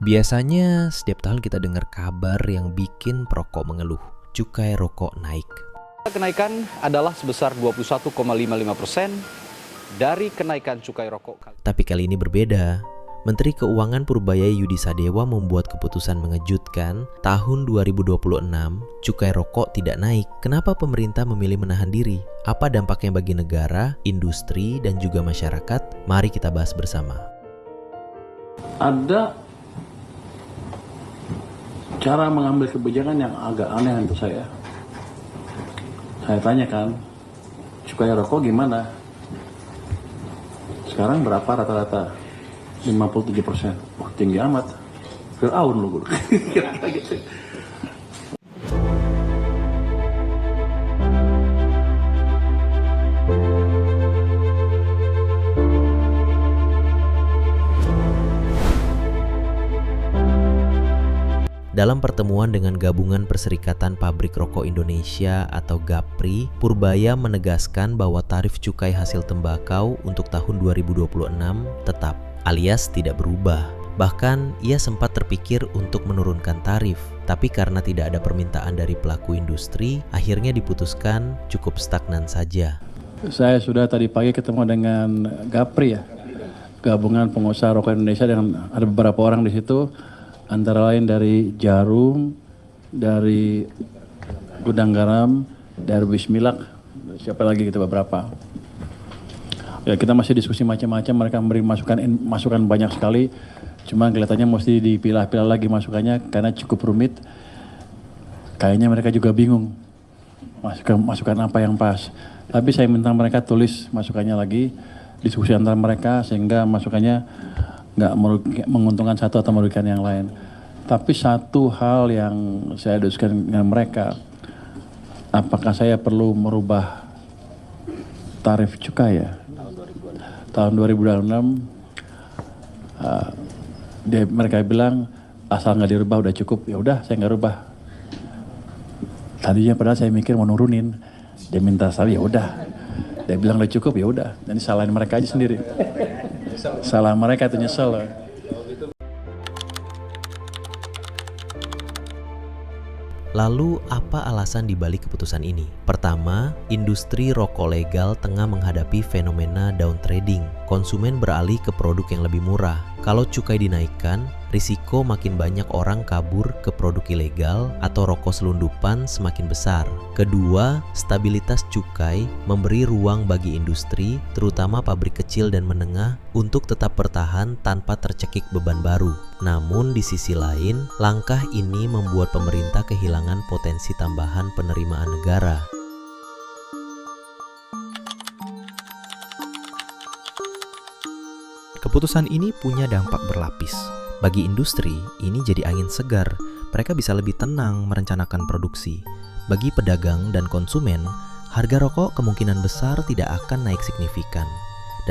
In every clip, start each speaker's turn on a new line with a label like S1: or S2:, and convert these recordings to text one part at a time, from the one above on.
S1: Biasanya setiap tahun kita dengar kabar yang bikin perokok mengeluh, cukai rokok naik.
S2: Kenaikan adalah sebesar 21,55% dari kenaikan cukai rokok.
S1: Tapi kali ini berbeda. Menteri Keuangan Purbaya Yudi Sadewa membuat keputusan mengejutkan. Tahun 2026, cukai rokok tidak naik. Kenapa pemerintah memilih menahan diri? Apa dampaknya bagi negara, industri, dan juga masyarakat? Mari kita bahas bersama.
S3: Ada cara mengambil kebijakan yang agak aneh untuk saya. Saya tanyakan, cukai rokok gimana? Sekarang berapa rata-rata? 57%. Wah, tinggi amat. Fir'aun loh. Gitu.
S1: Dalam pertemuan dengan Gabungan Perserikatan Pabrik Rokok Indonesia atau GAPRI, Purbaya menegaskan bahwa tarif cukai hasil tembakau untuk tahun 2026 tetap, alias tidak berubah. Bahkan, ia sempat terpikir untuk menurunkan tarif, tapi karena tidak ada permintaan dari pelaku industri, akhirnya diputuskan cukup stagnan saja.
S3: Saya sudah tadi pagi ketemu dengan GAPRI ya, Gabungan Pengusaha Rokok Indonesia, dan ada beberapa orang di situ. Antara lain dari Jarum, dari Gudang Garam, dari Bismillah, siapa lagi gitu beberapa. Ya, kita masih diskusi macam-macam, mereka memberi masukan banyak sekali. Cuma kelihatannya mesti dipilah-pilah lagi masukannya karena cukup rumit. Kayaknya mereka juga bingung masukan apa yang pas. Tapi saya minta mereka tulis masukannya lagi, diskusi antara mereka sehingga masukannya nggak menguntungkan satu atau merugikan yang lain. Tapi satu hal yang saya diskusikan dengan mereka, apakah saya perlu merubah tarif cukai ya? Tahun 2026, mereka bilang asal nggak dirubah udah cukup. Ya udah, saya nggak rubah. Tadinya padahal saya mikir mau nurunin, dia minta saya, ya udah. Dia bilang udah cukup, ya udah. Jadi salahin mereka aja sendiri. Salah mereka itu nyesel.
S1: Lalu apa alasan dibalik keputusan ini? Pertama, industri rokok legal tengah menghadapi fenomena down trading. Konsumen beralih ke produk yang lebih murah. Kalau cukai dinaikkan, risiko makin banyak orang kabur ke produk ilegal atau rokok selundupan semakin besar. Kedua, stabilitas cukai memberi ruang bagi industri, terutama pabrik kecil dan menengah, untuk tetap bertahan tanpa tercekik beban baru. Namun di sisi lain, langkah ini membuat pemerintah kehilangan potensi tambahan penerimaan negara. Keputusan ini punya dampak berlapis. Bagi industri, ini jadi angin segar. Mereka bisa lebih tenang merencanakan produksi. Bagi pedagang dan konsumen, harga rokok kemungkinan besar tidak akan naik signifikan.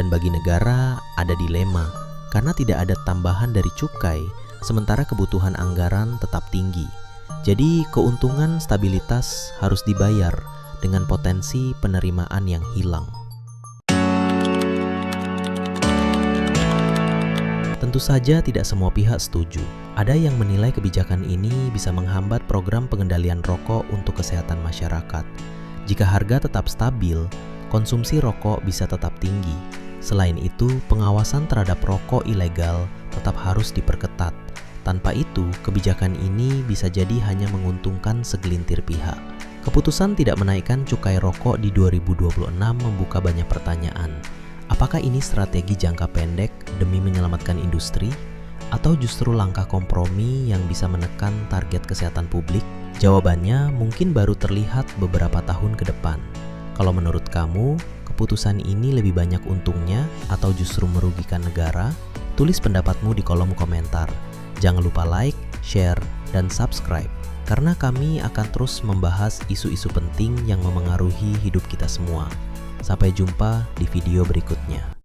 S1: Dan bagi negara, ada dilema. Karena tidak ada tambahan dari cukai, sementara kebutuhan anggaran tetap tinggi. Jadi, keuntungan stabilitas harus dibayar dengan potensi penerimaan yang hilang. Tentu saja tidak semua pihak setuju. Ada yang menilai kebijakan ini bisa menghambat program pengendalian rokok untuk kesehatan masyarakat. Jika harga tetap stabil, konsumsi rokok bisa tetap tinggi. Selain itu, pengawasan terhadap rokok ilegal tetap harus diperketat. Tanpa itu, kebijakan ini bisa jadi hanya menguntungkan segelintir pihak. Keputusan tidak menaikkan cukai rokok di 2026 membuka banyak pertanyaan. Apakah ini strategi jangka pendek demi menyelamatkan industri? Atau justru langkah kompromi yang bisa menekan target kesehatan publik? Jawabannya mungkin baru terlihat beberapa tahun ke depan. Kalau menurut kamu, keputusan ini lebih banyak untungnya atau justru merugikan negara? Tulis pendapatmu di kolom komentar. Jangan lupa like, share, dan subscribe. Karena kami akan terus membahas isu-isu penting yang memengaruhi hidup kita semua. Sampai jumpa di video berikutnya.